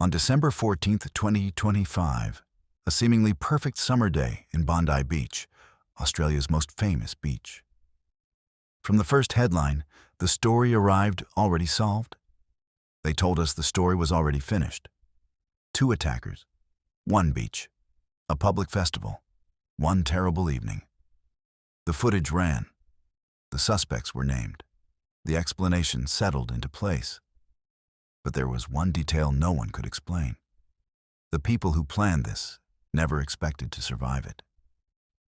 On December 14th, 2025, a seemingly perfect summer day in Bondi Beach, Australia's most famous beach. From the first headline, the story arrived already solved. They told us the story was already finished. 2 attackers, 1 beach, a public festival, 1 terrible evening. The footage ran. The suspects were named. The explanation settled into place. But there was one detail no one could explain. The people who planned this never expected to survive it.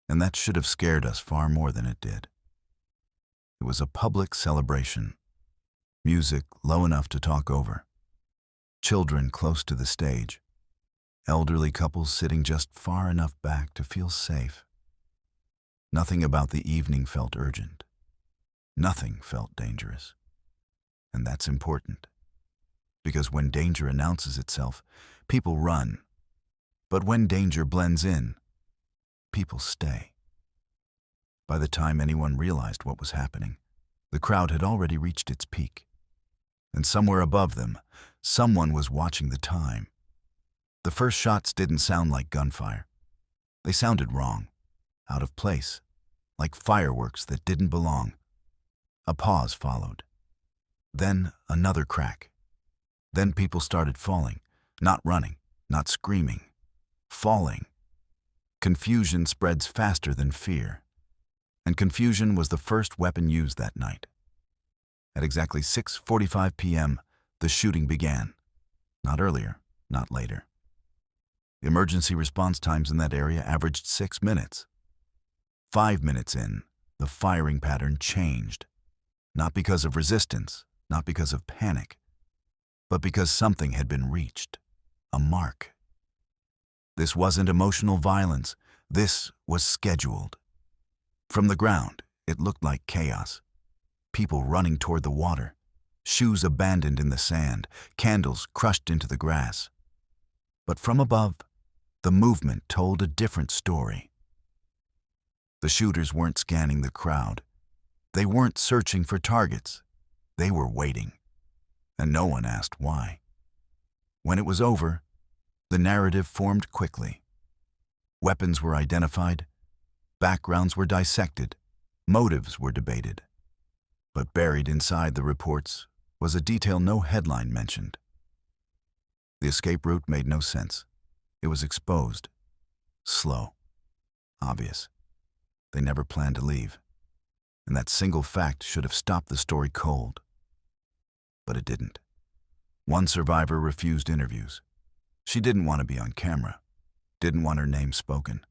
And that should have scared us far more than it did. It was a public celebration. Music low enough to talk over. Children close to the stage. Elderly couples sitting just far enough back to feel safe. Nothing about the evening felt urgent. Nothing felt dangerous. And that's important. Because when danger announces itself, people run. But when danger blends in, people stay. By the time anyone realized what was happening, the crowd had already reached its peak. And somewhere above them, someone was watching the time. The first shots didn't sound like gunfire. They sounded wrong, out of place, like fireworks that didn't belong. A pause followed. Then another crack. Then people started falling, not running, not screaming, falling. Confusion spreads faster than fear. And confusion was the first weapon used that night. At exactly 6:45 p.m., the shooting began. Not earlier, not later. Emergency response times in that area averaged 6 minutes. 5 minutes in, the firing pattern changed. Not because of resistance, not because of panic, but because something had been reached, a mark. This wasn't emotional violence, this was scheduled. From the ground, it looked like chaos. People running toward the water, shoes abandoned in the sand, candles crushed into the grass. But from above, the movement told a different story. The shooters weren't scanning the crowd. They weren't searching for targets. They were waiting. And no one asked why. When it was over, the narrative formed quickly. Weapons were identified, backgrounds were dissected, motives were debated. But buried inside the reports was a detail no headline mentioned. The escape route made no sense. It was exposed, slow, obvious. They never planned to leave. And that single fact should have stopped the story cold. But it didn't. One survivor refused interviews. She didn't want to be on camera, didn't want her name spoken.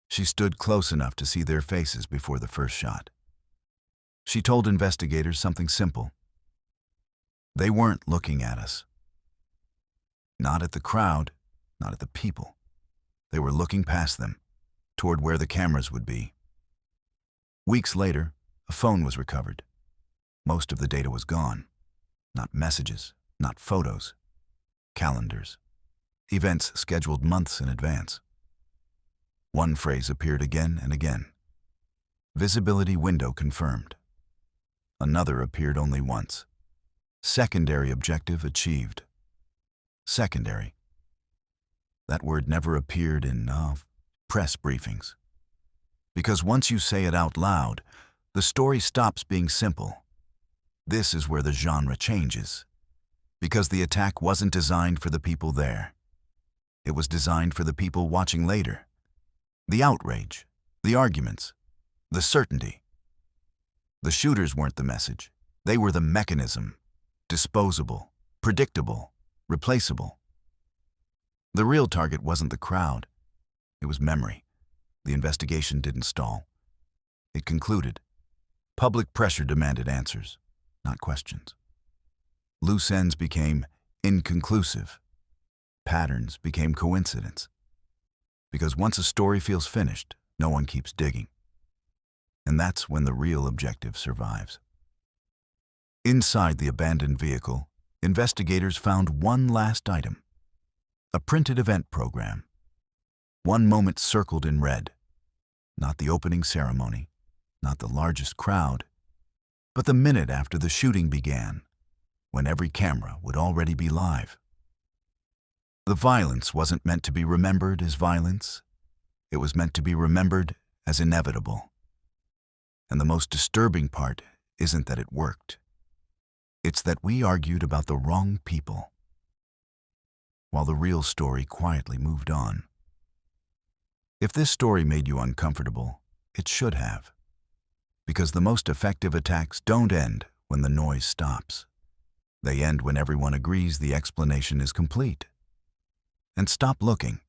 She stood close enough to see their faces before the first shot. She told investigators something simple. They weren't looking at us. Not at the crowd, not at the people. They were looking past them, toward where the cameras would be. Weeks later, a phone was recovered. Most of the data was gone. Not messages, not photos. Calendars. Events scheduled months in advance. One phrase appeared again and again. Visibility window confirmed. Another appeared only once. Secondary objective achieved. Secondary. That word never appeared in press briefings. Because once you say it out loud, the story stops being simple. This is where the genre changes. Because the attack wasn't designed for the people there. It was designed for the people watching later. The outrage, the arguments, the certainty. The shooters weren't the message. They were the mechanism. Disposable, predictable, replaceable. The real target wasn't the crowd. It was memory. The investigation didn't stall. It concluded. Public pressure demanded answers, not questions. Loose ends became inconclusive. Patterns became coincidence. Because once a story feels finished, no one keeps digging. And that's when the real objective survives. Inside the abandoned vehicle, investigators found one last item. A printed event program. One moment circled in red. Not the opening ceremony, not the largest crowd, but the minute after the shooting began, when every camera would already be live. The violence wasn't meant to be remembered as violence. It was meant to be remembered as inevitable. And the most disturbing part isn't that it worked. It's that we argued about the wrong people, while the real story quietly moved on. If this story made you uncomfortable, it should have. Because the most effective attacks don't end when the noise stops. They end when everyone agrees the explanation is complete. And stop looking.